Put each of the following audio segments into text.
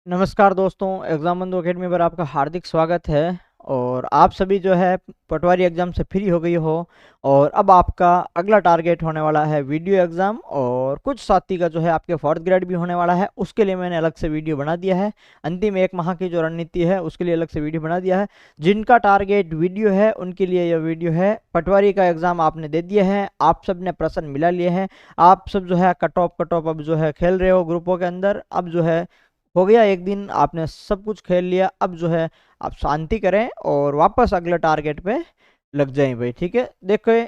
नमस्कार दोस्तों, एग्जाम बंधु एकेडमी पर आपका हार्दिक स्वागत है। और आप सभी जो है पटवारी एग्जाम से फ्री हो गई हो और अब आपका अगला टारगेट होने वाला है वीडियो एग्जाम। और कुछ साथी का जो है आपके फोर्थ ग्रेड भी होने वाला है, उसके लिए मैंने अलग से वीडियो बना दिया है। अंतिम एक माह की जो रणनीति है उसके लिए अलग से वीडियो बना दिया है। जिनका टारगेट वीडियो है उनके लिए यह वीडियो है। पटवारी का एग्जाम आपने दे दिया है, आप सब ने प्रश्न मिला लिए हैं, आप सब जो है कट ऑफ अब जो है खेल रहे हो ग्रुपों के अंदर। अब जो है हो गया एक दिन, आपने सब कुछ खेल लिया। अब जो है आप शांति करें और वापस अगले टारगेट पे लग जाएं भाई। ठीक है, देखो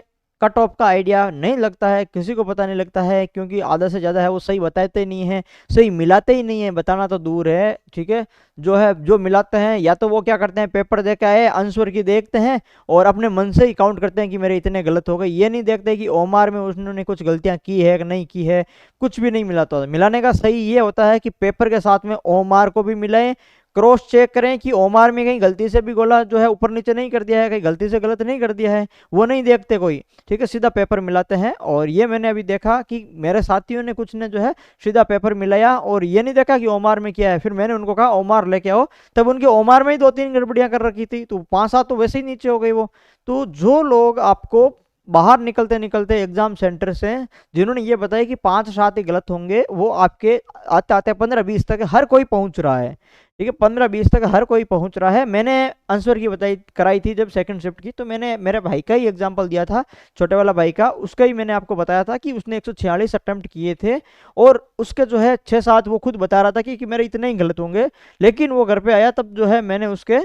कट ऑफ का आइडिया नहीं लगता है, किसी को पता नहीं लगता है, क्योंकि आधा से ज़्यादा है वो सही बताते ही नहीं है, सही मिलाते ही नहीं है, बताना तो दूर है। ठीक है, जो है जो मिलाते हैं या तो वो क्या करते हैं, पेपर दे के आए आंसर की देखते हैं और अपने मन से ही काउंट करते हैं कि मेरे इतने गलत हो गए। ये नहीं देखते कि ओमार में उन्होंने कुछ गलतियां की है कि नहीं की है, कुछ भी नहीं मिलाता। मिलाने का सही ये होता है कि पेपर के साथ में ओमार को भी मिलाएं, क्रॉस चेक करें कि ओमार में कहीं गलती से भी गोला जो है ऊपर नीचे नहीं कर दिया है, कहीं गलती से गलत नहीं कर दिया है, वो नहीं देखते कोई। ठीक है, सीधा पेपर मिलाते हैं। और ये मैंने अभी देखा कि मेरे साथियों ने कुछ ने जो है सीधा पेपर मिलाया और ये नहीं देखा कि ओमार में क्या है। फिर मैंने उनको कहा ओमार लेके आओ, तब उनके ओमार में ही 2-3 गड़बड़ियां कर रखी थी, तो 5-7 तो वैसे ही नीचे हो गई वो। तो जो लोग आपको बाहर निकलते निकलते एग्जाम सेंटर से जिन्होंने ये बताया कि 5-7 ही गलत होंगे, वो आपके आते आते 15-20 तक हर कोई पहुंच रहा है। ठीक है, 15-20 तक हर कोई पहुंच रहा है। मैंने आंसर की बताई कराई थी जब सेकंड शिफ्ट की, तो मैंने मेरे भाई का ही एग्जांपल दिया था, छोटे वाला भाई का। उसका ही मैंने आपको बताया था कि उसने 146 अटेम्प्ट किए थे और उसके जो है 6-7 वो खुद बता रहा था कि मेरे इतने ही गलत होंगे। लेकिन वो घर पे आया तब जो है मैंने उसके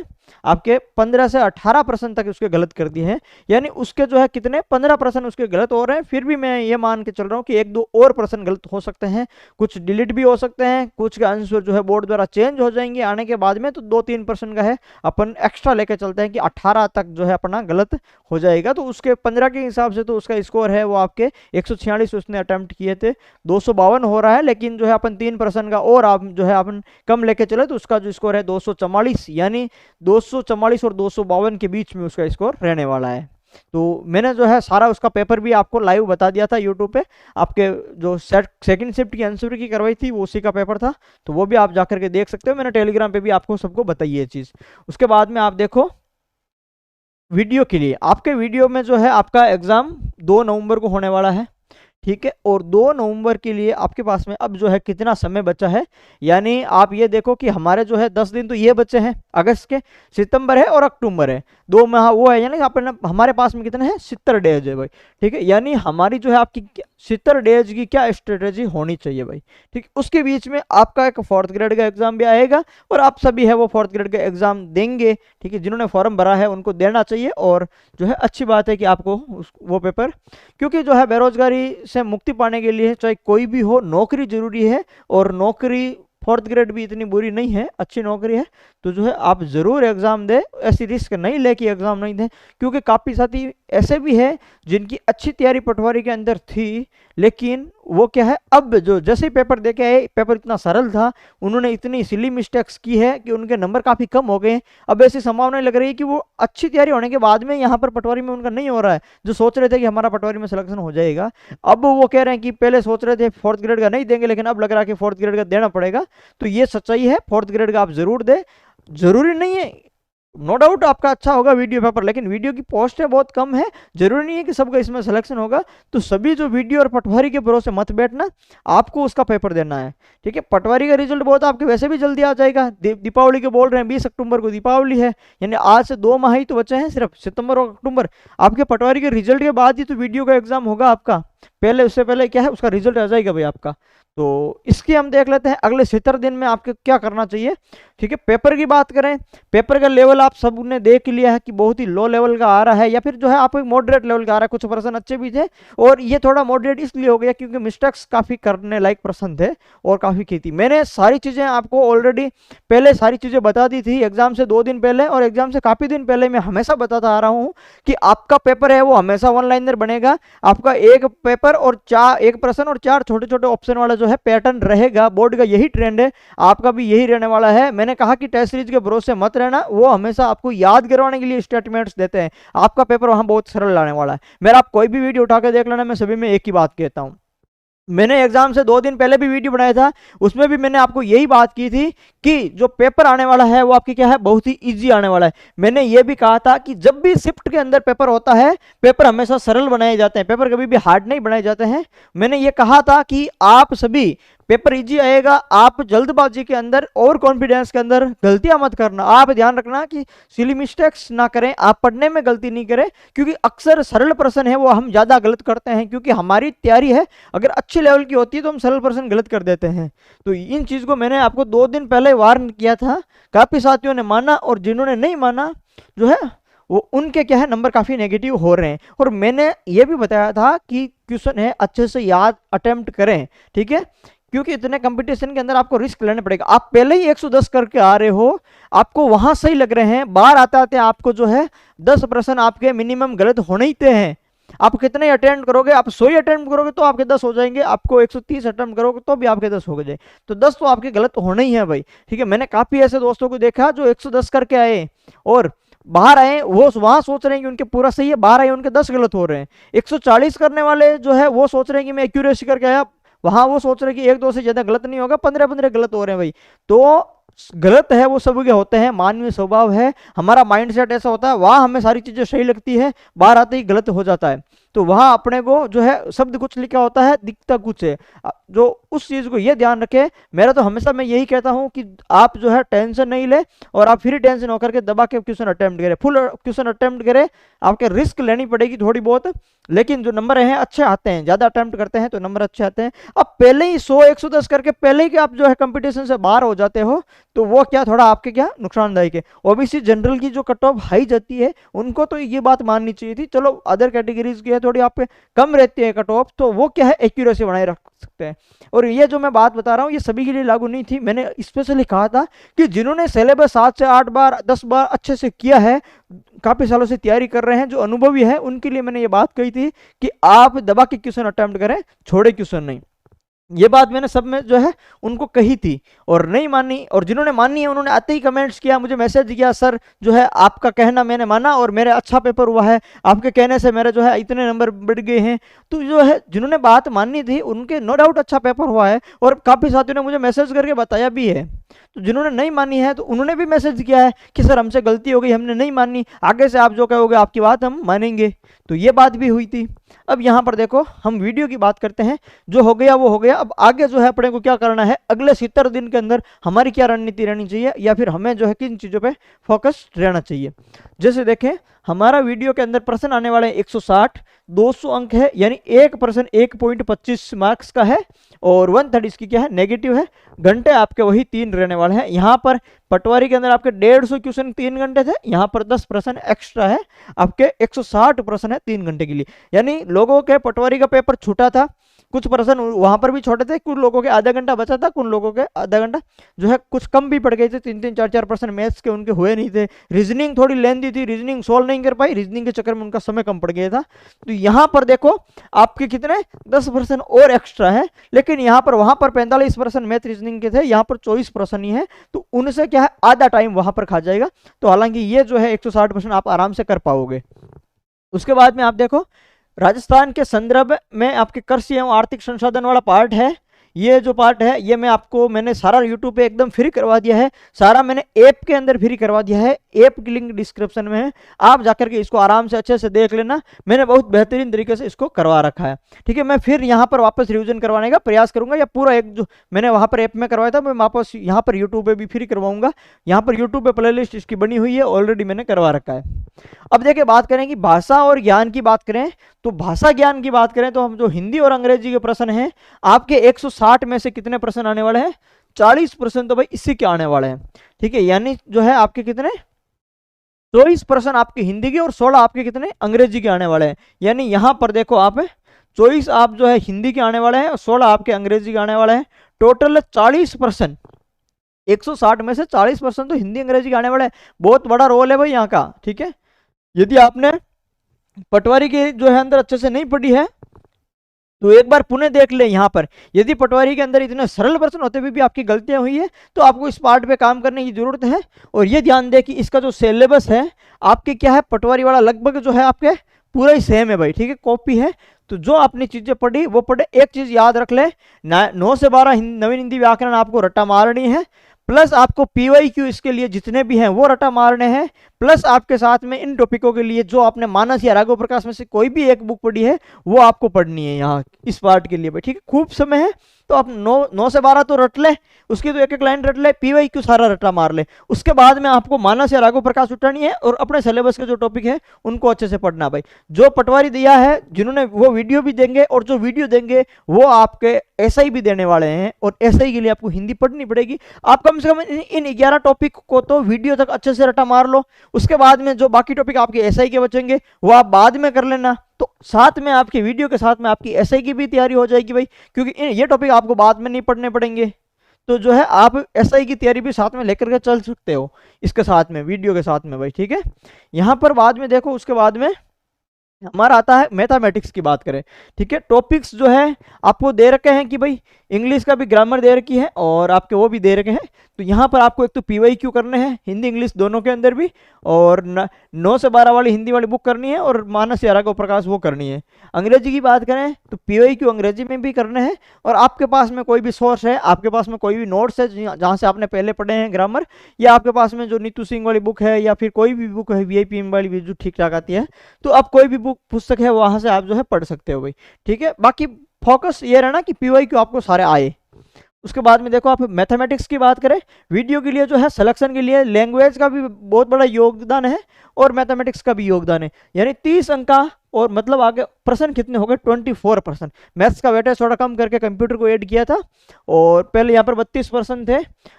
आपके 15 से 18% तक उसके गलत कर दिए हैं। यानी उसके जो है कितने 15% उसके गलत हो रहे हैं। फिर भी मैं ये मान के चल रहा हूँ कि 1-2 और % गलत हो सकते हैं, कुछ डिलीट भी हो सकते हैं, कुछ के आंसर जो है बोर्ड द्वारा चेंज हो जाएंगे आने के बाद में। तो 2-3% का है, अपन एक्स्ट्रा लेके चलते हैं कि 18 तक जो है अपना गलत हो जाएगा। तो उसके 15 के हिसाब से तो उसका स्कोर है वो आपके 146 उसने अटेम्प्ट किए थे, 252 हो रहा है। लेकिन जो है अपन 3% का और आप जो है अपन कम लेके चले तो उसका जो स्कोर है 244, यानी 244 और 252 के बीच में उसका स्कोर रहने वाला है। तो मैंने जो है सारा उसका पेपर भी आपको लाइव बता दिया था यूट्यूब पे। आपके जो सेकंड शिफ्ट की आंसर की करवाई थी वो उसी का पेपर था, तो वो भी आप जाकर के देख सकते हो। मैंने टेलीग्राम पे भी आपको सबको बताई ये चीज़। उसके बाद में आप देखो वीडियो के लिए, आपके वीडियो में जो है आपका एग्जाम 2 नवंबर को होने वाला है। ठीक है, और 2 नवंबर के लिए आपके पास में अब जो है कितना समय बचा है। यानी आप ये देखो कि हमारे जो है 10 दिन तो ये बचे हैं अगस्त के, सितंबर है और अक्टूबर है, 2 माह वो है। यानी अपने हमारे पास में कितने हैं, 70 डेज है भाई। ठीक है, यानी हमारी जो है आपकी 70 डेज की क्या स्ट्रेटेजी होनी चाहिए भाई। ठीक, उसके बीच में आपका एक फोर्थ ग्रेड का एग्जाम भी आएगा और आप सभी है वो फोर्थ ग्रेड का एग्जाम देंगे। ठीक है, जिन्होंने फॉर्म भरा है उनको देना चाहिए। और जो है अच्छी बात है कि आपको वो पेपर, क्योंकि जो है बेरोजगारी से मुक्ति पाने के लिए चाहे कोई भी हो, नौकरी जरूरी है। और नौकरी फोर्थ ग्रेड भी इतनी बुरी नहीं है, अच्छी नौकरी है। तो जो है आप जरूर एग्जाम दें, ऐसी रिस्क नहीं लेके एग्जाम नहीं दें। क्योंकि काफ़ी साथी ऐसे भी है जिनकी अच्छी तैयारी पटवारी के अंदर थी, लेकिन वो क्या है, अब जो जैसे ही पेपर दे के आए, पेपर इतना सरल था, उन्होंने इतनी सिली मिस्टेक्स की है कि उनके नंबर काफ़ी कम हो गए। अब ऐसी संभावना लग रही है कि वो अच्छी तैयारी होने के बाद में यहाँ पर पटवारी में उनका नहीं हो रहा है। जो सोच रहे थे कि हमारा पटवारी में सिलेक्शन हो जाएगा, अब वो कह रहे हैं कि पहले सोच रहे थे फोर्थ ग्रेड का नहीं देंगे, लेकिन अब लग रहा है कि फोर्थ ग्रेड का देना पड़ेगा। तो ये सच्चाई है, फोर्थ ग्रेड का आप जरूर दें। जरूरी नहीं है, नो डाउट आपका अच्छा होगा वीडियो पेपर, लेकिन वीडियो की पोस्टें बहुत कम है, जरूरी नहीं है कि सबका इसमें सिलेक्शन होगा। तो सभी जो वीडियो और पटवारी के भरोसे मत बैठना, आपको उसका पेपर देना है। ठीक है, पटवारी का रिजल्ट बहुत आपके वैसे भी जल्दी आ जाएगा। दीपावली के बोल रहे हैं, 20 अक्टूबर को दीपावली है, यानी आज से 2 माह ही तो बचे हैं, सिर्फ सितंबर और अक्टूबर। आपके पटवारी के रिजल्ट के बाद ही तो वीडियो का एग्जाम होगा आपका, पहले उससे पहले क्या है उसका रिजल्ट आ जाएगा भाई आपका। तो इसकी हम देख लेते हैं अगले 70 दिन में आपको क्या करना चाहिए। ठीक है, पेपर की बात करें, पेपर का लेवल आप सबने देख लिया है कि बहुत ही लो लेवल का आ रहा है, या फिर जो है आपको मॉडरेट लेवल का आ रहा है। कुछ प्रश्न अच्छे भी थे और ये थोड़ा मॉडरेट इसलिए हो गया क्योंकि मिस्टेक्स काफ़ी करने लायक प्रश्न थे और काफ़ी की थी। मैंने सारी चीज़ें आपको ऑलरेडी पहले सारी चीज़ें बता दी थी एग्जाम से 2 दिन पहले, और एग्जाम से काफ़ी दिन पहले मैं हमेशा बताता आ रहा हूँ कि आपका पेपर है वो हमेशा वन लाइनर बनेगा। आपका एक पेपर और एक प्रश्न और 4 छोटे छोटे ऑप्शन वाला जो है पैटर्न रहेगा। बोर्ड का यही ट्रेंड है, आपका भी यही रहने वाला है। मैंने कहा कि टेस्ट सीरीज के भरोसे मत रहना, वो हमेशा आपको याद करवाने के लिए स्टेटमेंट्स देते हैं। आपका पेपर वहां बहुत सरल लाने वाला है। मेरा आप कोई भी वीडियो उठा के देख लेना, मैं सभी में एक ही बात कहता हूं। मैंने एग्जाम से 2 दिन पहले भी वीडियो बनाया था, उसमें भी मैंने आपको यही बात की थी कि जो पेपर आने वाला है वो आपकी क्या है, बहुत ही इजी आने वाला है। मैंने ये भी कहा था कि जब भी शिफ्ट के अंदर पेपर होता है, पेपर हमेशा सरल बनाए जाते हैं, पेपर कभी भी हार्ड नहीं बनाए जाते हैं। मैंने ये कहा था कि आप सभी पेपर इजी आएगा, आप जल्दबाजी के अंदर और कॉन्फिडेंस के अंदर गलतियां मत करना। आप ध्यान रखना कि सिली मिस्टेक्स ना करें, आप पढ़ने में गलती नहीं करें, क्योंकि अक्सर सरल प्रश्न है वो हम ज़्यादा गलत करते हैं, क्योंकि हमारी तैयारी है अगर अच्छे लेवल की होती है तो हम सरल प्रश्न गलत कर देते हैं। तो इन चीज़ को मैंने आपको 2 दिन पहले वार्न किया था, काफ़ी साथियों ने माना, और जिन्होंने नहीं माना जो है वो उनके क्या है नंबर काफ़ी नेगेटिव हो रहे हैं। और मैंने ये भी बताया था कि क्वेश्चन है अच्छे से याद अटेम्प्ट करें, ठीक है, क्योंकि इतने कंपटीशन के अंदर आपको रिस्क लेना पड़ेगा। आप पहले ही 110 करके आ रहे हो, आपको वहां सही लग रहे हैं, बाहर आते आते आपको जो है 10 प्रश्न आपके मिनिमम गलत होने ही थे हैं। आप कितने अटेम्प्ट करोगे, आप 100 ही अटेम्प्ट करोगे तो आपके 10 हो जाएंगे, आपको 130 अटेम्प्ट करोगे तो भी आपके 10 हो गए, तो 10 तो आपके गलत होने ही है भाई, ठीक है। मैंने काफी ऐसे दोस्तों को देखा जो 110 करके आए और बाहर आए, वो वहां सोच रहे हैं कि उनके पूरा सही है, बाहर आए उनके 10 गलत हो रहे हैं। 140 करने वाले जो है वो सोच रहे हैं कि मैं एक्यूरेसी करके आया, वहां वो सोच रहे हैं कि 1-2 से ज्यादा गलत नहीं होगा, 15-15 गलत हो रहे हैं भाई। तो गलत है वो सब के होते हैं, मानवीय स्वभाव है, हमारा माइंडसेट ऐसा होता है, वहां हमें सारी चीजें सही लगती है, बाहर आते ही गलत हो जाता है। तो वहां अपने को जो है शब्द कुछ लिखा होता है, दिखता कुछ है, जो उस चीज को ये ध्यान रखे। मेरा तो हमेशा मैं यही कहता हूं कि आप जो है टेंशन नहीं ले, और आप फ्री टेंशन होकर के दबा के क्वेश्चन अटेम्प्ट करें, फुल क्वेश्चन अटेम्प्ट करें। आपके रिस्क लेनी पड़ेगी थोड़ी बहुत, लेकिन जो नंबर हैं अच्छे आते हैं, ज्यादा अटेम्प्ट करते हैं तो नंबर अच्छे आते हैं। अब पहले ही 100-110 करके पहले ही कि आप जो है कंपटीशन से बाहर हो जाते हो, तो वो क्या थोड़ा आपके क्या नुकसानदायक है। ओबीसी जनरल की जो कट ऑफ हाई जाती है, उनको तो ये बात माननी चाहिए थी, चलो अदर कैटेगरीज की है थोड़ी आप पे कम रहती है कट ऑफ, तो वो क्या है एक्यूरेसी बनाए रख सकते हैं। और ये जो मैं बात बता रहा हूँ ये सभी के लिए लागू नहीं थी, मैंने स्पेशली कहा था कि जिन्होंने सिलेबस 7 से 8 बार 10 बार अच्छे से किया है, काफी सालों से तैयारी कर रहे हैं, जो अनुभवी है, उनके लिए मैंने ये बात कही थी कि आप दबा के क्वेश्चन अटेम्प्ट करें, छोड़े क्वेश्चन नहीं। ये बात मैंने सब में जो है उनको कही थी, और नहीं मानी, और जिन्होंने मानी है उन्होंने आते ही कमेंट्स किया, मुझे मैसेज किया, सर जो है आपका कहना मैंने माना और मेरे अच्छा पेपर हुआ है, आपके कहने से मेरे जो है इतने नंबर बढ़ गए हैं। तो जो है जिन्होंने बात मानी थी उनके नो डाउट अच्छा पेपर हुआ है, और काफ़ी साथियों ने मुझे मैसेज करके बताया भी है। तो जिन्होंने नहीं मानी है तो उन्होंने भी मैसेज किया है कि सर हमसे गलती हो गई, हमने नहीं मानी, आगे से आप जो कहोगे आपकी बात हम मानेंगे। तो ये बात भी हुई थी। अब यहाँ पर देखो हम वीडियो की बात करते हैं, जो हो गया वो हो गया। अब आगे जो है अपने को क्या करना है, अगले 70 दिन के अंदर हमारी क्या रणनीति रहनी चाहिए, या फिर हमें जो है किन चीज़ों पे फोकस रहना चाहिए। जैसे देखें हमारा वीडियो के अंदर प्रश्न आने वाले 160, 200 अंक है, यानी एक प्रश्न 1.25 मार्क्स का है, और 1/3 इसकी क्या है नेगेटिव है। घंटे आपके वही 3 रहने वाले हैं। यहाँ पर पटवारी के अंदर आपके 150 क्वेश्चन 3 घंटे थे, यहाँ पर 10 प्रश्न एक्स्ट्रा है, आपके 160 प्रश्न है 3 घंटे के लिए। यानी लोगों के पटवारी का पेपर छूटा था, कुछ प्रश्न वहां पर भी छोटे थे, कुछ लोगों के आधा घंटा बचा था, कुछ लोगों के आधा घंटा जो है कुछ कम भी पड़ गए थे, 3-3, 4-4 प्रश्न मैथ्स के उनके हुए नहीं थे। रीजनिंग थोड़ी लेंदी थी, रीजनिंग सोल्व नहीं कर पाई, रीजनिंग के चक्कर में उनका समय कम पड़ गया था। तो यहाँ पर देखो आपके कितने 10 प्रश्न और एक्स्ट्रा है, लेकिन यहाँ पर वहां पर 45 प्रश्न मैथ रीजनिंग के थे, यहाँ पर 24 प्रश्न ही है, तो उनसे क्या है आधा टाइम वहां पर खा जाएगा। तो हालांकि ये जो है 160 प्रश्न आप आराम से कर पाओगे। उसके बाद में आप देखो राजस्थान के संदर्भ में आपके कृषि एवं आर्थिक संसाधन वाला पार्ट है। ये जो पार्ट है ये मैंने सारा यूट्यूब पे एकदम फ्री करवा दिया है, सारा मैंने ऐप के अंदर फ्री करवा दिया है, ऐप की लिंक डिस्क्रिप्शन में है, आप जाकर के इसको आराम से अच्छे से देख लेना। मैंने बहुत बेहतरीन तरीके से इसको करवा रखा है, ठीक है। मैं फिर यहाँ पर वापस रिवीजन करवाने का प्रयास करूंगा, या पूरा एक जो मैंने वहाँ पर ऐप में करवाया था मैं वापस यहाँ पर यूट्यूब पे भी फ्री करवाऊंगा। यहाँ पर यूट्यूब पे प्लेलिस्ट इसकी बनी हुई है, ऑलरेडी मैंने करवा रखा है। अब देखिए बात करें कि भाषा और ज्ञान की बात करें, तो भाषा ज्ञान की बात करें तो हम जो हिंदी और अंग्रेजी के प्रश्न हैं आपके 160 में से कितने प्रश्न आने वाले हैं, 40 प्रश्न तो भाई इसी के आने वाले हैं, ठीक है। यानी जो है आपके कितने 24 प्रश्न आपके हिंदी के और 16 आपके कितने अंग्रेजी के आने वाले हैं। यानी यहां पर देखो आप 24 आप जो है हिंदी के आने वाले हैं और 16 आपके अंग्रेजी के आने वाले हैं। टोटल 40 प्रश्न, 160 में से 40 प्रश्न तो हिंदी अंग्रेजी के आने वाले हैं। बहुत बड़ा रोल है भाई यहाँ का, ठीक है। यदि आपने पटवारी के जो है अंदर अच्छे से नहीं पढ़ी है तो एक बार पुनः देख ले। यहाँ पर यदि पटवारी के अंदर इतने सरल प्रश्न होते हुए भी आपकी गलतियां हुई है तो आपको इस पार्ट पे काम करने की जरूरत है। और ये ध्यान दे कि इसका जो सिलेबस है आपके क्या है, पटवारी वाला लगभग जो है आपके पूरा ही सेम है भाई, ठीक है, कॉपी है। तो जो आपने चीजें पढ़ी वो पढ़े। एक चीज याद रख ले, 9 से 12 नवीन हिंदी व्याकरण आपको रट्टा मारनी है, प्लस आपको पीवाईक्यू इसके लिए जितने भी हैं वो रट्टा मारने हैं, प्लस आपके साथ में इन टॉपिकों के लिए जो आपने मानस या राघव प्रकाश में से कोई भी एक बुक पढ़ी है वो आपको पढ़नी है यहाँ इस पार्ट के लिए भाई, ठीक है। खूब समय है, तो आप 9 से 12 तो रट ले, उसकी तो एक एक लाइन रट ले, पीवाईक्यू सारा रट्टा मार ले। उसके बाद में आपको मानस या राघव प्रकाश उठानी है और अपने सिलेबस के जो टॉपिक है उनको अच्छे से पढ़ना भाई। जो पटवारी दिया है जिन्होंने वो वीडियो भी देंगे, और जो वीडियो देंगे वो आपके एसआई भी देने वाले हैं, और एसआई के लिए आपको हिंदी पढ़नी पड़ेगी। आप कम से कम इन 11 टॉपिक को तो वीडियो तक अच्छे से रट्टा मार लो। उसके बाद में जो बाकी टॉपिक आपके एसआई के बचेंगे वो आप बाद में कर लेना, तो साथ में आपकी वीडियो के साथ में आपकी एसआई की भी तैयारी हो जाएगी भाई, क्योंकि ये टॉपिक आपको बाद में नहीं पढ़ने पड़ेंगे। तो जो है आप एसआई की तैयारी भी साथ में लेकर के चल सकते हो इसके साथ में, वीडियो के साथ में भाई, ठीक है। यहाँ पर बाद में देखो, उसके बाद में हमारा आता है मैथमेटिक्स की बात करें, ठीक है। टॉपिक्स जो है आपको दे रखे हैं कि भाई इंग्लिश का भी ग्रामर दे रखी है और आपके वो भी दे रखे हैं। तो यहाँ पर आपको एक तो पीवाईक्यू करने हैं हिंदी इंग्लिश दोनों के अंदर भी, और 9 से 12 वाली हिंदी वाली बुक करनी है, और मानस या राघव प्रकाश वो करनी है। अंग्रेजी की बात करें तो पीवाईक्यू अंग्रेजी में भी करने हैं, और आपके पास में कोई भी सोर्स है, आपके पास में कोई भी नोट्स है जहाँ से आपने पहले पढ़े हैं ग्रामर, या आपके पास में जो नीतू सिंह वाली बुक है, या फिर कोई भी बुक है वीआईपीएम वाली भी जो ठीक ठाक आती है, तो आप कोई भी बुक पुस्तक है वहाँ से आप जो है पढ़ सकते हो भाई, ठीक है। बाकी फोकस ये रहना कि पीवाईक्यू आपको सारे आए। उसके बाद में देखो, आप मैथमेटिक्स की बात करें, वीडियो के लिए जो है सिलेक्शन के लिए लैंग्वेज का भी बहुत बड़ा योगदान है और मैथमेटिक्स का भी योगदान है, यानी 30 अंक का, और मतलब आगे प्रश्न कितने हो गए 24%। मैथ्स का वेटेज थोड़ा कम करके कंप्यूटर को ऐड किया था, और पहले यहाँ पर 32% थे,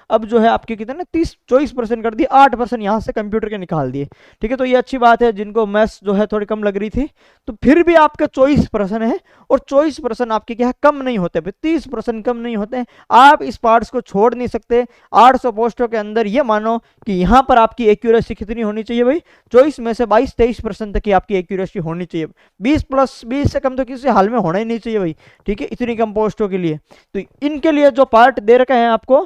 अब जो है आपके कितने 24% कर दिए, 8% यहाँ से कंप्यूटर के निकाल दिए, ठीक है। तो ये अच्छी बात है, जिनको मैथ्स जो है थोड़ी कम लग रही थी, तो फिर भी आपके 24% है, और 24% आपके क्या है कम नहीं होते, 30% कम नहीं होते हैं। आप इस पार्ट्स को छोड़ नहीं सकते। 800 पोस्टों के अंदर ये मानो कि यहाँ पर आपकी एक्यूरेसी कितनी होनी चाहिए भाई, 24 में से 22-23% तक की आपकी एक्यूरेसी होनी चाहिए। 20 से कम तो किसी हाल में होना ही नहीं चाहिए भाई, ठीक है, इतनी कम पोस्टों के लिए। तो इनके लिए जो पार्ट दे रखे हैं आपको,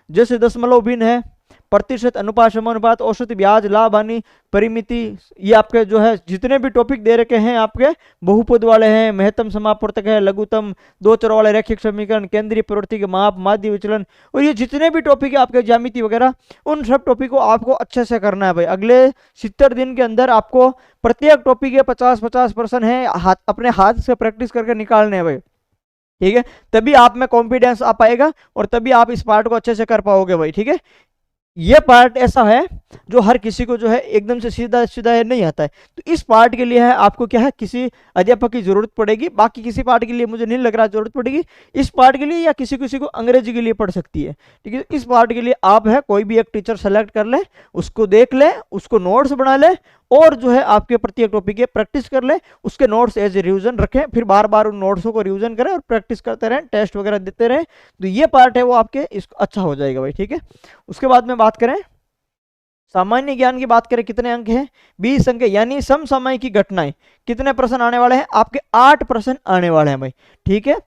जैसे दशमलव भिन्न है, प्रतिशत, अनुपात, समानुपात, औसत, ब्याज, लाभ, हानि, परिमिति, ये आपके जो है जितने भी टॉपिक दे रखे हैं आपके बहुपद वाले हैं, महत्तम, समापवर्तक है, लघुत्तम, दो चर वाले रैखिक समीकरण, केंद्रीय प्रवृत्ति के माप, माध्य विचलन, और ये जितने भी टॉपिक है आपके ज्यामिति वगैरह, उन सब टॉपिक को आपको अच्छे से करना है भाई। अगले 70 दिन के अंदर आपको प्रत्येक टॉपिक के 50-50% है, अपने हाथ से प्रैक्टिस करके निकालने हैं भाई, ठीक है। तभी आप में कॉन्फिडेंस आ पाएगा, और तभी आप इस पार्ट को अच्छे से कर पाओगे भाई, ठीक है। ये पार्ट ऐसा है जो हर किसी को जो है एकदम से सीधा सीधा नहीं आता है, तो इस पार्ट के लिए है आपको क्या है किसी अध्यापक की जरूरत पड़ेगी। बाकी किसी पार्ट के लिए मुझे नहीं लग रहा जरूरत पड़ेगी, इस पार्ट के लिए या किसी किसी को अंग्रेजी के लिए पढ़ सकती है, ठीक है। इस पार्ट के लिए आप है कोई भी एक टीचर सेलेक्ट कर ले, उसको देख ले, उसको नोट्स बना ले, और जो है आपके प्रत्येक टॉपिक की प्रैक्टिस कर ले, उसके नोट्स एज ए रिवीजन रखें, फिर बार बार उन नोट्सों को रिवीजन करें और प्रैक्टिस करते रहें, टेस्ट वगैरह देते रहें। तो ये पार्ट है वो आपके अच्छा हो जाएगा भाई, ठीक है। उसके बाद में बात करें सामान्य ज्ञान की, बात करें कितने अंक हैं 20 अंक, यानी समसामयिक की घटनाएं, कितने प्रश्न आने वाले हैं आपके 8 प्रश्न आने वाले हैं भाई, ठीक है।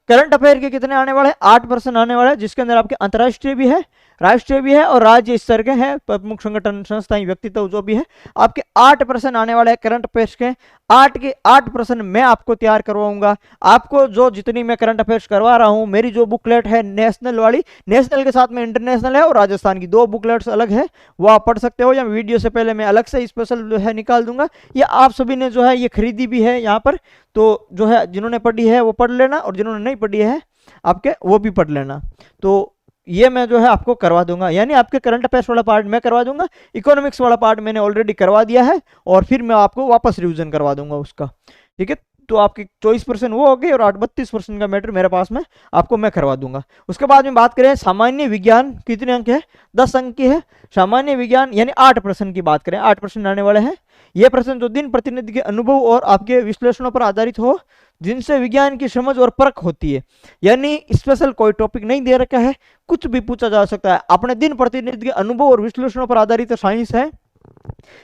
करंट अफेयर के कितने आने वाले हैं 8 प्रश्न आने वाले हैं, जिसके अंदर आपके अंतर्राष्ट्रीय भी है, राष्ट्रीय भी है, और राज्य स्तर के हैं, प्रमुख संगठन, संस्थाएं, व्यक्तित्व जो भी है, आपके 8 प्रश्न आने वाले हैं करंट अफेयर्स के। 8 के 8 प्रश्न मैं आपको तैयार करवाऊंगा। आपको जो जितनी मैं करंट अफेयर्स करवा रहा हूं, मेरी जो बुकलेट है नेशनल वाली, नेशनल के साथ में इंटरनेशनल है और राजस्थान की 2 बुकलेट्स अलग है, वो आप पढ़ सकते हो, या वीडियो से पहले मैं अलग से स्पेशल जो है निकाल दूंगा, या आप सभी ने जो है ये खरीदी भी है यहाँ पर, तो जो है जिन्होंने पढ़ी है वो पढ़ लेना, और जिन्होंने नहीं पढ़ी है आपके वो भी पढ़ लेना। तो ये मैं जो है आपको करवा दूंगा, यानी आपके करंट अफेयर्स वाला पार्ट मैं करवा दूंगा, इकोनॉमिक्स वाला पार्ट मैंने ऑलरेडी करवा दिया है, और फिर मैं आपको वापस रिवीजन करवा दूंगा उसका, ठीक है। तो आपकी 24% वो हो गई, और 32% का मैटर मेरे पास में आपको मैं करवा दूंगा। उसके बाद में बात करें सामान्य विज्ञान, कितने अंक है 10 अंक की है सामान्य विज्ञान, यानी 8 प्रश्न की बात करें, 8 प्रश्न आने वाले हैं। ये प्रश्न जो दिन प्रतिनिधि के अनुभव और आपके विश्लेषणों पर आधारित हो, जिनसे विज्ञान की समझ और परख होती है, यानी स्पेशल कोई टॉपिक नहीं दे रखा है, कुछ भी पूछा जा सकता है, अपने दिन प्रतिनिधि के अनुभव और विश्लेषणों पर आधारित साइंस है।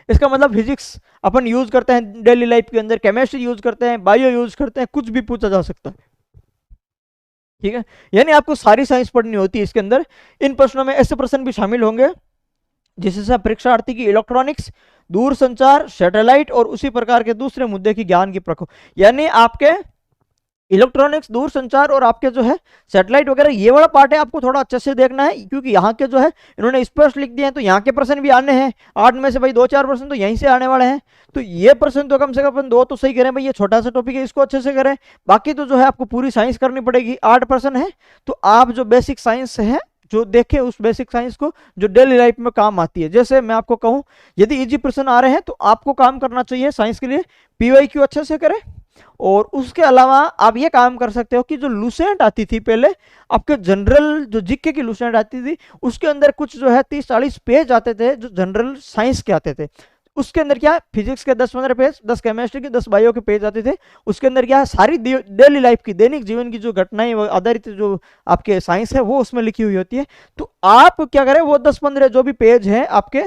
इसका मतलब फिजिक्स अपन यूज करते हैं डेली लाइफ के अंदर, केमिस्ट्री यूज करते हैं, बायो यूज करते हैं, कुछ भी पूछा जा सकता है, ठीक है। यानी आपको सारी साइंस पढ़नी होती है इसके अंदर। इन प्रश्नों में ऐसे प्रश्न भी शामिल होंगे जिससे परीक्षार्थी की इलेक्ट्रॉनिक्स, दूरसंचार, सैटेलाइट और उसी प्रकार के दूसरे मुद्दे की ज्ञान की प्रखो, यानी आपके इलेक्ट्रॉनिक्स, दूरसंचार और आपके जो है सैटेलाइट वगैरह, ये वाला पार्ट है आपको थोड़ा अच्छे से देखना है, क्योंकि यहाँ के जो है इन्होंने स्पष्ट लिख दिए हैं, तो यहाँ के प्रश्न भी आने हैं 8 में से भाई 2-4 प्रश्न तो यहीं से आने वाले हैं। तो ये प्रश्न तो कम से कम अपन 2 तो सही करें भाई, ये छोटा सा टॉपिक है, इसको अच्छे से करें। बाकी तो जो है आपको पूरी साइंस करनी पड़ेगी, 8 प्रश्न है, तो आप जो बेसिक साइंस है जो देखें उस बेसिक साइंस को जो डेली लाइफ में काम आती है। जैसे मैं आपको कहूं, यदि इजी प्रश्न आ रहे हैं तो आपको काम करना चाहिए साइंस के लिए पीवाईक्यू अच्छे से करें, और उसके अलावा आप ये काम कर सकते हो कि जो लुसेंट आती थी पहले आपके जनरल, जो जीके की लुसेंट आती थी, उसके अंदर कुछ जो है 30-40 पेज आते थे जो जनरल साइंस के आते थे। उसके अंदर क्या, फिजिक्स के 10-15 पेज, 10 केमिस्ट्री के, 10 बायो के पेज आते थे। उसके अंदर क्या, सारी डेली लाइफ की, दैनिक जीवन की जो घटनाएं आधारित जो आपके साइंस है वो उसमें लिखी हुई होती है। तो आप क्या करें, वो 10-15 जो भी पेज है आपके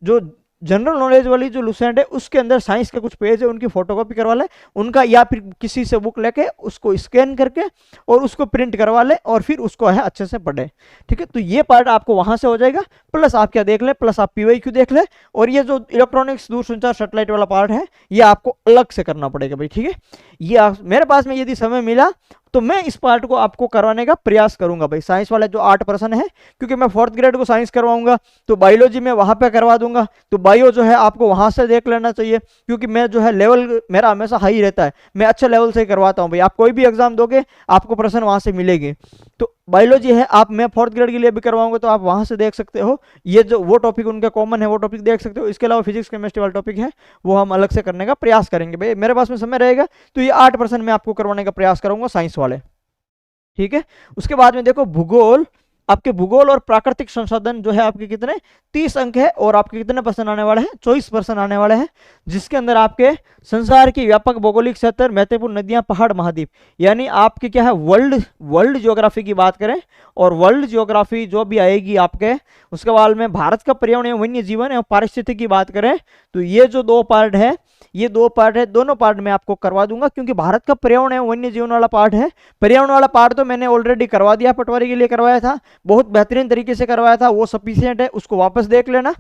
जो जनरल नॉलेज वाली जो लुसेंट है उसके अंदर साइंस के कुछ पेज है उनकी फोटोकॉपी करवा ले उनका, या फिर किसी से बुक लेके उसको स्कैन करके और उसको प्रिंट करवा ले और फिर उसको है अच्छे से पढ़े। ठीक है, तो ये पार्ट आपको वहां से हो जाएगा। प्लस आप क्या देख ले, प्लस आप पीवाईक्यू देख ले, और ये जो इलेक्ट्रॉनिक्स, दूरसंचार, सैटेलाइट वाला पार्ट है ये आपको अलग से करना पड़ेगा भाई। ठीक है, ये मेरे पास में यदि समय मिला तो मैं इस पार्ट को आपको करवाने का प्रयास करूंगा भाई। साइंस वाले जो 8 प्रश्न है, क्योंकि मैं 4th ग्रेड को साइंस करवाऊंगा तो बायोलॉजी में वहां पे करवा दूंगा, तो बायो जो है आपको वहां से देख लेना चाहिए, क्योंकि मैं जो है लेवल मेरा हमेशा हाई रहता है, मैं अच्छे लेवल से ही करवाता हूँ भाई। आप कोई भी एग्जाम दोगे आपको प्रश्न वहां से मिलेगी। तो बायोलॉजी है, आप मैं 4th ग्रेड के लिए भी करवाऊंगा तो आप वहां से देख सकते हो, ये जो वो टॉपिक उनके कॉमन है वो टॉपिक देख सकते हो। इसके अलावा फिजिक्स केमिस्ट्री वाला टॉपिक है वो हम अलग से करने का प्रयास करेंगे भाई, मेरे पास में समय रहेगा तो ये 8 प्रश्न मैं आपको करवाने का प्रयास करूंगा साइंस वाले। ठीक है, उसके बाद में देखो भूगोल, आपके भूगोल और प्राकृतिक संसाधन जो है आपके कितने 30 अंक है, और आपके कितने पर्सन आने वाले हैं 24 पर्सन आने वाले हैं, जिसके अंदर आपके संसार की व्यापक भौगोलिक क्षेत्र, महत्वपूर्ण नदियां, पहाड़, महाद्वीप, यानी आपके क्या है वर्ल्ड ज्योग्राफी की बात करें, और वर्ल्ड ज्योग्राफी जो भी आएगी आपके, उसके बाद में भारत का पर्यावरण एवं वन्य जीवन एवं पारिस्थितिकी की बात करें, तो ये जो 2 पार्ट है, ये 2 पार्ट है, दोनों पार्ट मैं आपको करवा दूंगा, क्योंकि भारत का पर्यावरण एवं वन्य जीवन वाला पार्ट है, पर्यावरण वाला पार्ट तो मैंने ऑलरेडी करवा दिया, पटवारी के लिए करवाया था, बहुत बेहतरीन तरीके से करवाया था, वो सफिशियंट है, उसको वापस देख लेना।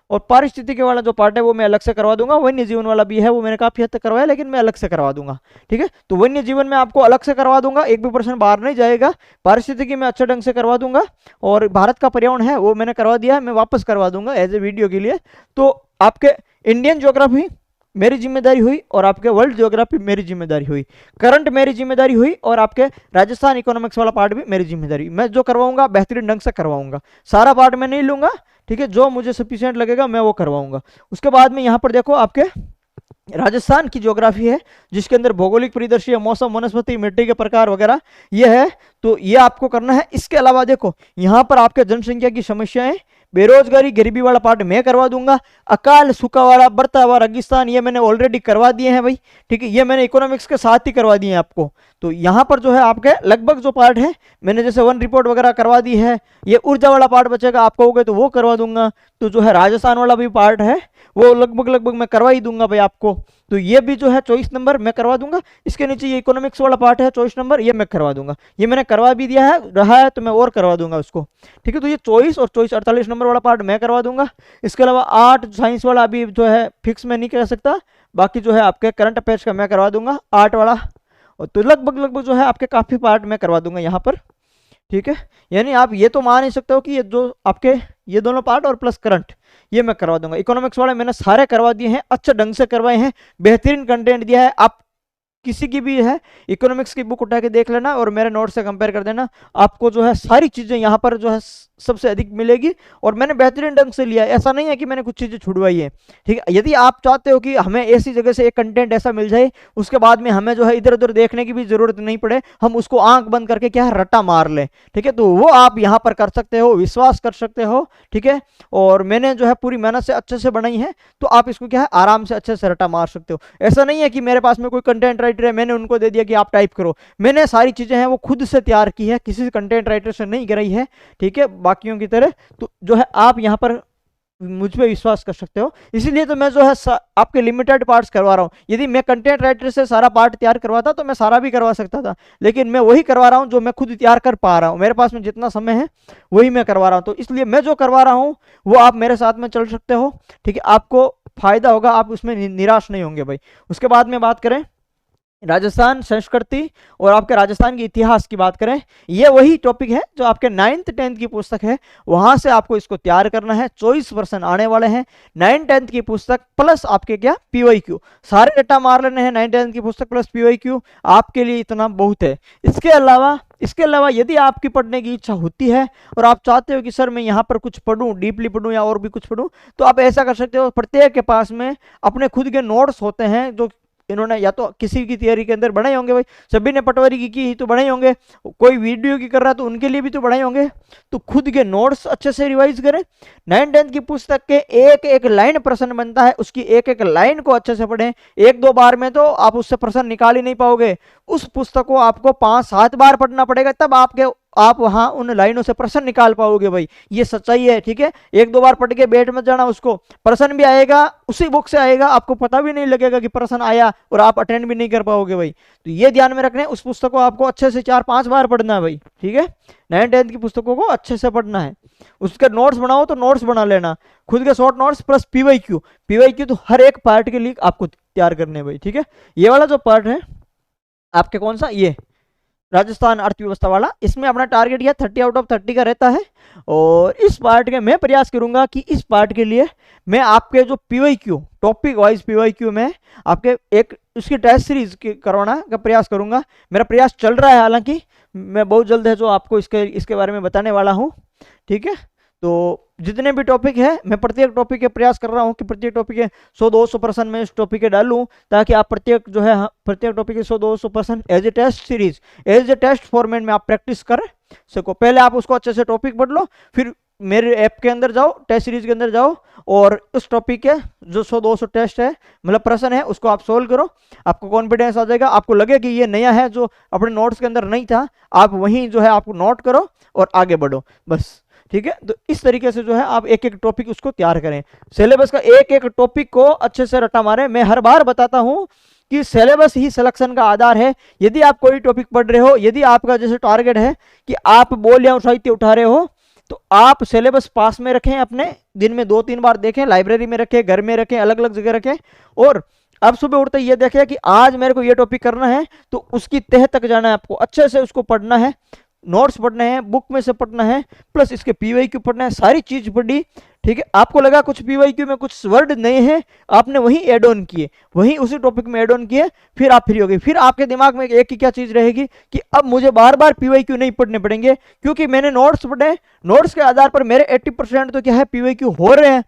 और पारिस्थितिकी वाला जो पार्ट है वो मैं अलग से करवा दूंगा, वन्य जीवन वाला भी है वो मैंने काफी हद तक करवाया, लेकिन मैं अलग से करवा दूंगा। ठीक है, तो वन्य जीवन में आपको अलग से करवा दूंगा, एक भी पर्सन बाहर नहीं जाएगा, पारिस्थितिकी में अच्छे ढंग से करवा दूंगा, और भारत का पर्यावरण है वो मैंने करवा दिया है, मैं वापस करवा दूंगा एज ए वीडियो के लिए। तो आपके इंडियन ज्योग्राफी मेरी जिम्मेदारी हुई, और आपके वर्ल्ड ज्योग्राफी मेरी जिम्मेदारी हुई, करंट मेरी जिम्मेदारी हुई, और आपके राजस्थान इकोनॉमिक्स वाला पार्ट भी मेरी जिम्मेदारी। मैं जो करवाऊंगा बेहतरीन ढंग से करवाऊंगा, सारा पार्ट मैं नहीं लूंगा। ठीक है, जो मुझे सफिशिएंट लगेगा मैं वो करवाऊंगा। उसके बाद में यहाँ पर देखो आपके राजस्थान की ज्योग्राफी है, जिसके अंदर भौगोलिक परिदृश्य, मौसम, वनस्पति, मिट्टी के प्रकार वगैरह ये है, तो ये आपको करना है। इसके अलावा देखो यहाँ पर आपके जनसंख्या की समस्याएं, बेरोजगारी, गरीबी वाला पार्ट मैं करवा दूंगा, अकाल, सूखा वाला, बढ़ता हुआ रेगिस्तान ये मैंने ऑलरेडी करवा दिए हैं भाई। ठीक है, ये मैंने इकोनॉमिक्स के साथ ही करवा दिए हैं आपको। तो यहाँ पर जो है आपके लगभग जो पार्ट है मैंने जैसे वन रिपोर्ट वगैरह करवा दी है, ये ऊर्जा वाला पार्ट बचेगा, आप कहोगे तो वो करवा दूंगा। तो जो है राजस्थान वाला भी पार्ट है वो लगभग मैं करवा ही दूंगा भाई आपको। तो ये भी जो है 24 नंबर मैं करवा दूंगा। इसके नीचे ये इकोनॉमिक्स वाला पार्ट है 24 नंबर, ये मैं करवा दूंगा, ये मैंने करवा भी दिया है, रहा है तो मैं और करवा दूंगा उसको। ठीक है, तो ये 24 और 24 48 नंबर वाला पार्ट मैं करवा दूंगा। इसके अलावा 8 साइंस वाला अभी जो है फिक्स में नहीं कह सकता, बाकी जो है आपके करंट अफेयर्स का मैं करवा दूंगा 8 वाला, तो लगभग जो है आपके काफी पार्ट मैं करवा दूंगा यहाँ पर। ठीक है, यानी आप ये तो मान ही सकते हो कि ये जो आपके ये दोनों पार्ट और प्लस करंट ये मैं करवा दूंगा। इकोनॉमिक्स वाले मैंने सारे करवा दिए हैं, अच्छे ढंग से करवाए हैं, बेहतरीन कंटेंट दिया है। आप किसी की भी है इकोनॉमिक्स की बुक उठा के देख लेना और मेरे नोट से कंपेयर कर देना, आपको जो है सारी चीजें यहाँ पर जो है सबसे अधिक मिलेगी, और मैंने बेहतरीन ढंग से लिया है, ऐसा नहीं है कि मैंने कुछ चीजें छुड़वाई है। ठीक है, यदि आप चाहते हो कि हमें ऐसी जगह से एक कंटेंट ऐसा मिल जाए उसके बाद में हमें जो है इधर उधर देखने की भी जरूरत नहीं पड़े, हम उसको आंख बंद करके क्या है रट्टा मार ले, ठीक है, तो वो आप यहाँ पर कर सकते हो, विश्वास कर सकते हो। ठीक है, और मैंने जो है पूरी मेहनत से अच्छे से बनाई है, तो आप इसको क्या है आराम से अच्छे से रट्टा मार सकते हो। ऐसा नहीं है कि मेरे पास में कोई कंटेंट राइटर है मैंने उनको दे दिया कि आप टाइप करो, मैंने सारी चीजें हैं वो खुद से तैयार की है, किसी कंटेंट राइटर से नहीं कराई है। ठीक है, बाकियों की तरह। तो जो है आप यहाँ पर मुझ पे विश्वास कर सकते हो। इसीलिए तो मैं जो है आपके लिमिटेड पार्ट्स करवा रहा हूँ। यदि मैं कंटेंट राइटर से सारा पार्ट तैयार करवाता तो मैं सारा भी करवा सकता था, लेकिन मैं वही करवा रहा हूँ जो मैं खुद तैयार कर पा रहा हूँ। मेरे पास में जितना समय है वही मैं करवा रहा हूँ। तो इसलिए मैं जो करवा रहा हूँ वो आप मेरे साथ में चल सकते हो, ठीक है, आपको फायदा होगा, आप उसमें निराश नहीं होंगे भाई। उसके बाद में बात करें राजस्थान संस्कृति और आपके राजस्थान के इतिहास की बात करें, ये वही टॉपिक है जो आपके 9th 10th की पुस्तक है, वहां से आपको इसको तैयार करना है। 24% आने वाले हैं 9th 10th की पुस्तक प्लस आपके क्या पीवाईक्यू, सारे डेटा मार लेने हैं 9th 10th की पुस्तक प्लस पीवाईक्यू, आपके लिए इतना बहुत है। इसके अलावा यदि आपकी पढ़ने की इच्छा होती है और आप चाहते हो कि सर मैं यहाँ पर कुछ पढ़ूं, डीपली पढ़ूं या और भी कुछ पढ़ूं, तो आप ऐसा कर सकते हो। प्रत्येक के पास में अपने खुद के नोट्स होते हैं जो इन्होंने या तो किसी की तैयारी के अंदर बनाए होंगे, भाई सभी ने पटवारी की तो बनाए होंगे, कोई वीडियो की कर रहा है तो उनके लिए भी तो बनाए होंगे। तो खुद के नोट्स अच्छे से रिवाइज करें। 9th 10th की पुस्तक के एक एक लाइन प्रश्न बनता है, उसकी एक एक लाइन को अच्छे से पढ़ें। एक दो बार में तो आप उससे प्रश्न निकाल ही नहीं पाओगे, उस पुस्तक को आपको 5-7 बार पढ़ना पड़ेगा, तब आप वहां उन लाइनों से प्रश्न निकाल पाओगे भाई, ये सच्चाई है, ठीक है। एक दो बार पढ़ के बैठ मत जाना, उसको प्रश्न भी आएगा उसी बुक से आएगा, आपको पता भी नहीं लगेगा कि प्रश्न आया और आप अटेंड भी नहीं कर पाओगे भाई। तो ये ध्यान में रखना है, उस पुस्तक को आपको अच्छे से 4-5 बार पढ़ना है भाई, ठीक है। 9th 10th की पुस्तकों को अच्छे से पढ़ना है। उसके नोट्स बनाओ तो नोट्स बना लेना, खुद के शॉर्ट नोट्स प्लस पीवाईक्यू तो हर एक पार्ट के लिए आपको तैयार करने भाई, ठीक है। ये वाला जो पार्ट है आपके कौन सा, ये राजस्थान अर्थव्यवस्था वाला, इसमें अपना टारगेट यह 30 आउट ऑफ 30 का रहता है। और इस पार्ट के मैं प्रयास करूंगा कि इस पार्ट के लिए मैं आपके जो पीवाईक्यू टॉपिक वाइज पीवाईक्यू में आपके एक उसकी टेस्ट सीरीज करवाना का प्रयास करूंगा। मेरा प्रयास चल रहा है, हालांकि मैं बहुत जल्द है जो आपको इसके बारे में बताने वाला हूँ, ठीक है। तो जितने भी टॉपिक है मैं प्रत्येक टॉपिक के प्रयास कर रहा हूँ कि प्रत्येक टॉपिक के 100-200% में इस टॉपिक के डालूं, ताकि आप प्रत्येक जो है प्रत्येक टॉपिक के 100-200% as a test series, as a test format में आप प्रैक्टिस कर सको। पहले आप उसको अच्छे से टॉपिक पढ़ लो, फिर मेरे ऐप के अंदर जाओ, टेस्ट सीरीज के अंदर जाओ और उस टॉपिक के जो 100-200 टेस्ट है मतलब प्रश्न है उसको आप सोल्व करो। आपको कॉन्फिडेंस आ जाएगा, आपको लगे कि ये नया है जो अपने नोट्स के अंदर नहीं था, आप वहीं जो है आपको नोट करो और आगे बढ़ो बस, ठीक है। तो इस तरीके से जो है आप एक एक टॉपिक उसको तैयार करें। सिलेबस का एक एक टॉपिक को अच्छे से रटा मारे। मैं हर बार बताता हूं कि सिलेबस ही सिलेक्शन का आधार है। यदि आप कोई टॉपिक पढ़ रहे हो, यदि आपका जैसे टारगेट है कि आप बोल या साहित्य उठा रहे हो, तो आप सिलेबस पास में रखें, अपने दिन में 2-3 बार देखें, लाइब्रेरी में रखें, घर में रखें, अलग अलग जगह रखें, और अब सुबह उठते ये देखें कि आज मेरे को ये टॉपिक करना है, तो उसकी तह तक जाना है, आपको अच्छे से उसको पढ़ना है, नोट्स पढ़ने हैं, बुक में से पढ़ना है, प्लस इसके पीवाईक्यू पढ़ना है, सारी चीज पढ़ी, ठीक है। आपको लगा कुछ पीवाईक्यू में कुछ वर्ड नए हैं, आपने वही एड ऑन किए, वही उसी टॉपिक में एड ऑन किए, फिर आप फ्री हो गए। फिर आपके दिमाग में एक ही क्या चीज रहेगी कि अब मुझे बार बार पीवाईक्यू नहीं पढ़ने पड़ेंगे, क्योंकि मैंने नोट्स पढ़े, नोट्स के आधार पर मेरे 80% तो क्या है पीवाईक्यू हो रहे हैं,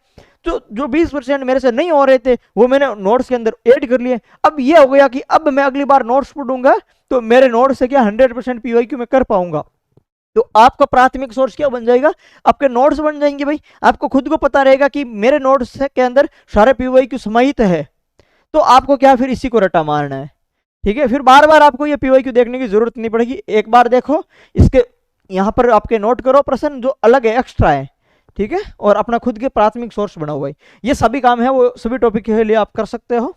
तो जो 20% मेरे से नहीं हो रहे थे वो मैंने नोट्स के अंदर ऐड कर लिए। अब ये हो गया कि अब मैं अगली बार नोट्स पढ़ूंगा तो मेरे नोट्स से क्या 100% पीवाईक्यू में कर पाऊंगा। तो आपका प्राथमिक सोर्स क्या बन जाएगा, आपके नोट्स बन जाएंगे भाई। आपको खुद को पता रहेगा कि मेरे नोट्स के अंदर सारे पीवाईक्यू समाहित है, तो आपको क्या फिर इसी को रटा मारना है, ठीक है। फिर बार बार आपको ये पीवाईक्यू देखने की जरूरत नहीं पड़ेगी, एक बार देखो, इसके यहाँ पर आपके नोट करो प्रश्न जो अलग है, एक्स्ट्रा है, ठीक है, और अपना खुद के प्राथमिक सोर्स बनाओ भाई। ये सभी काम है वो सभी टॉपिक के लिए आप कर सकते हो।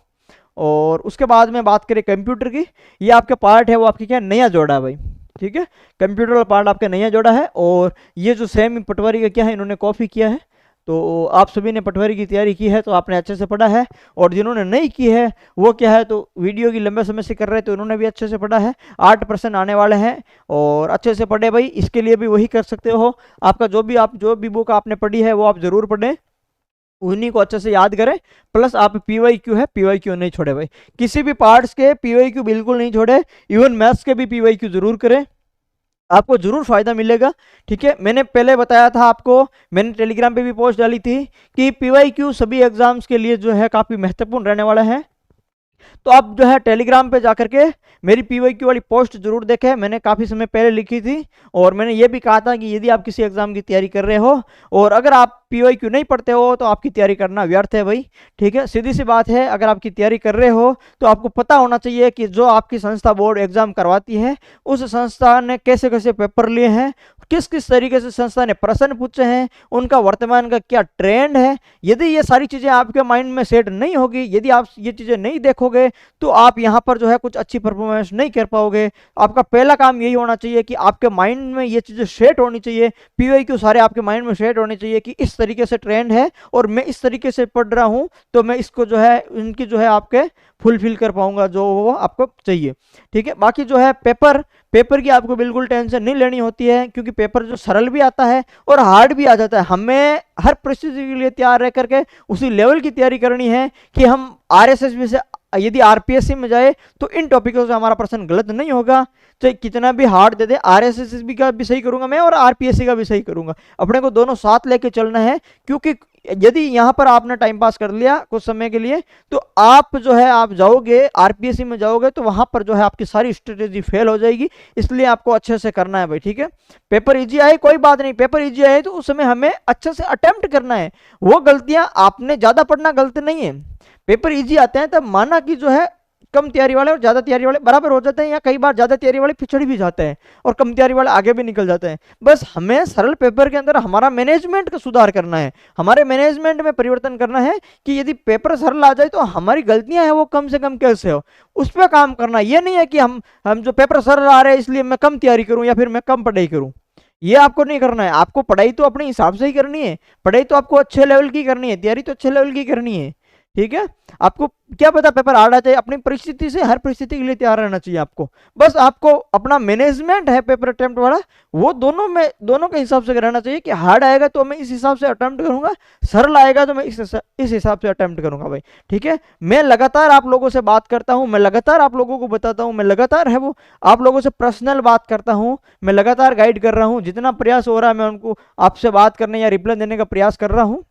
और उसके बाद में बात करें कंप्यूटर की, ये आपके पार्ट है वो आपकी क्या नया जोड़ा है भाई, ठीक है। कंप्यूटर वाला पार्ट आपके नया जोड़ा है, और ये जो सेम पटवारी का क्या है इन्होंने कॉपी किया है। तो आप सभी ने पटवारी की तैयारी की है तो आपने अच्छे से पढ़ा है, और जिन्होंने नहीं की है वो क्या है तो वीडियो की लंबे समय से कर रहे हैं तो उन्होंने भी अच्छे से पढ़ा है। 8% आने वाले हैं और अच्छे से पढ़े भाई। इसके लिए भी वही कर सकते हो, आपका जो भी बुक आपने पढ़ी है वो आप जरूर पढ़ें, उन्हीं को अच्छे से याद करें, प्लस आप पीवाईक्यू है पीवाईक्यू नहीं छोड़े भाई, किसी भी पार्ट्स के पीवाईक्यू बिल्कुल नहीं छोड़े, इवन मैथ्स के भी पीवाईक्यू जरूर करें, आपको जरूर फायदा मिलेगा, ठीक है। मैंने पहले बताया था आपको, मैंने टेलीग्राम पे भी पोस्ट डाली थी कि पीवाईक्यू सभी एग्जाम्स के लिए जो है काफी महत्वपूर्ण रहने वाला है। तो आप जो है टेलीग्राम पे जाकर के मेरी पीवाईक्यू वाली पोस्ट जरूर देखें, मैंने काफ़ी समय पहले लिखी थी, और मैंने ये भी कहा था कि यदि आप किसी एग्जाम की तैयारी कर रहे हो और अगर आप पीवाईक्यू नहीं पढ़ते हो तो आपकी तैयारी करना व्यर्थ है भाई, ठीक है। सीधी सी बात है, अगर आपकी तैयारी कर रहे हो तो आपको पता होना चाहिए कि जो आपकी संस्था बोर्ड एग्जाम करवाती है उस संस्था ने कैसे कैसे पेपर लिए हैं, किस किस तरीके से संस्था ने प्रश्न पूछे हैं, उनका वर्तमान का क्या ट्रेंड है। यदि ये सारी चीजें आपके माइंड में सेट नहीं होगी, यदि आप ये चीजें नहीं देखोगे, तो आप यहाँ पर जो है कुछ अच्छी परफॉर्मेंस नहीं कर पाओगे। आपका पहला काम यही होना चाहिए कि आपके माइंड में ये चीजें सेट होनी चाहिए, पीवाईक्यू सारे आपके माइंड में सेट होने चाहिए कि इस तरीके से ट्रेंड है और मैं इस तरीके से पढ़ रहा हूँ, तो मैं इसको जो है इनकी जो है आपके फुलफिल कर पाऊंगा जो वो आपको चाहिए। ठीक है, बाकी जो है पेपर की आपको बिल्कुल टेंशन नहीं लेनी होती है, क्योंकि पेपर जो सरल भी आता है और हार्ड भी आ जाता है। हमें हर परिस्थिति के लिए तैयार रह करके उसी लेवल की तैयारी करनी है कि हम आरएसएस से यदि आरपीएससी में जाए तो इन टॉपिकों से हमारा प्रश्न गलत नहीं होगा, चाहे कितना भी हार्ड दे दे। आरएसएस भी का भी सही करूंगा मैं और आरपीएससी का भी सही करूंगा, अपने को दोनों साथ लेके चलना है। क्योंकि यदि यहां पर आपने टाइम पास कर लिया कुछ समय के लिए, तो आप जो है आप जाओगे आरपीएससी में जाओगे तो वहां पर जो है आपकी सारी स्ट्रेटेजी फेल हो जाएगी। इसलिए आपको अच्छे से करना है भाई। ठीक है, पेपर इजी आए कोई बात नहीं, पेपर इजी आए तो उस समय हमें अच्छे से अटेम्प्ट करना है। वो गलतियां आपने ज्यादा पढ़ना गलत नहीं है। पेपर इजी आते हैं तब माना कि जो है कम तैयारी वाले और ज्यादा तैयारी वाले बराबर हो जाते हैं, या कई बार ज्यादा तैयारी वाले पिछड़ भी जाते हैं और कम तैयारी वाले आगे भी निकल जाते हैं। बस हमें सरल पेपर के अंदर हमारा मैनेजमेंट का सुधार करना है, हमारे मैनेजमेंट में परिवर्तन करना है कि यदि पेपर सरल आ जाए तो हमारी गलतियां हैं वो कम से कम कैसे हो, उस पर काम करना। ये नहीं है कि हम जो पेपर सरल आ रहे हैं इसलिए मैं कम तैयारी करूं या फिर मैं कम पढ़ाई करूं, ये आपको नहीं करना है। आपको पढ़ाई तो अपने हिसाब से ही करनी है, पढ़ाई तो आपको अच्छे लेवल की करनी है, तैयारी तो अच्छे लेवल की करनी है। ठीक है, आपको क्या पता पेपर हार्ड आ जाए, अपनी परिस्थिति से हर परिस्थिति के लिए तैयार रहना चाहिए आपको। बस आपको अपना मैनेजमेंट है पेपर अटेम्प्ट वाला, वो दोनों के हिसाब से रहना चाहिए कि हार्ड आएगा तो मैं इस हिसाब से अटेम्प्ट करूंगा, सरल आएगा तो मैं इस हिसाब से अटेम्प्ट करूंगा भाई। ठीक है, मैं लगातार आप लोगों से बात करता हूं, मैं लगातार आप लोगों को बताता हूं, मैं लगातार है वो आप लोगों से पर्सनल बात करता हूं, मैं लगातार गाइड कर रहा हूं। जितना प्रयास हो रहा है मैं उनको आपसे बात करने या रिप्लाई देने का प्रयास कर रहा हूं।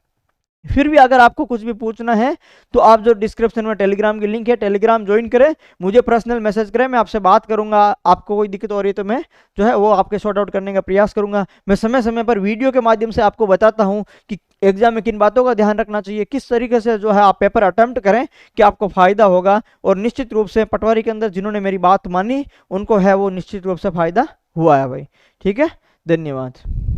फिर भी अगर आपको कुछ भी पूछना है तो आप जो डिस्क्रिप्शन में टेलीग्राम की लिंक है, टेलीग्राम ज्वाइन करें, मुझे पर्सनल मैसेज करें, मैं आपसे बात करूंगा। आपको कोई दिक्कत हो रही है तो मैं जो है वो आपके सॉर्ट आउट करने का प्रयास करूंगा। मैं समय समय पर वीडियो के माध्यम से आपको बताता हूं कि एग्जाम में किन बातों का ध्यान रखना चाहिए, किस तरीके से जो है आप पेपर अटेम्प्ट करें कि आपको फायदा होगा। और निश्चित रूप से पटवारी के अंदर जिन्होंने मेरी बात मानी उनको है वो निश्चित रूप से फायदा हुआ है भाई। ठीक है, धन्यवाद।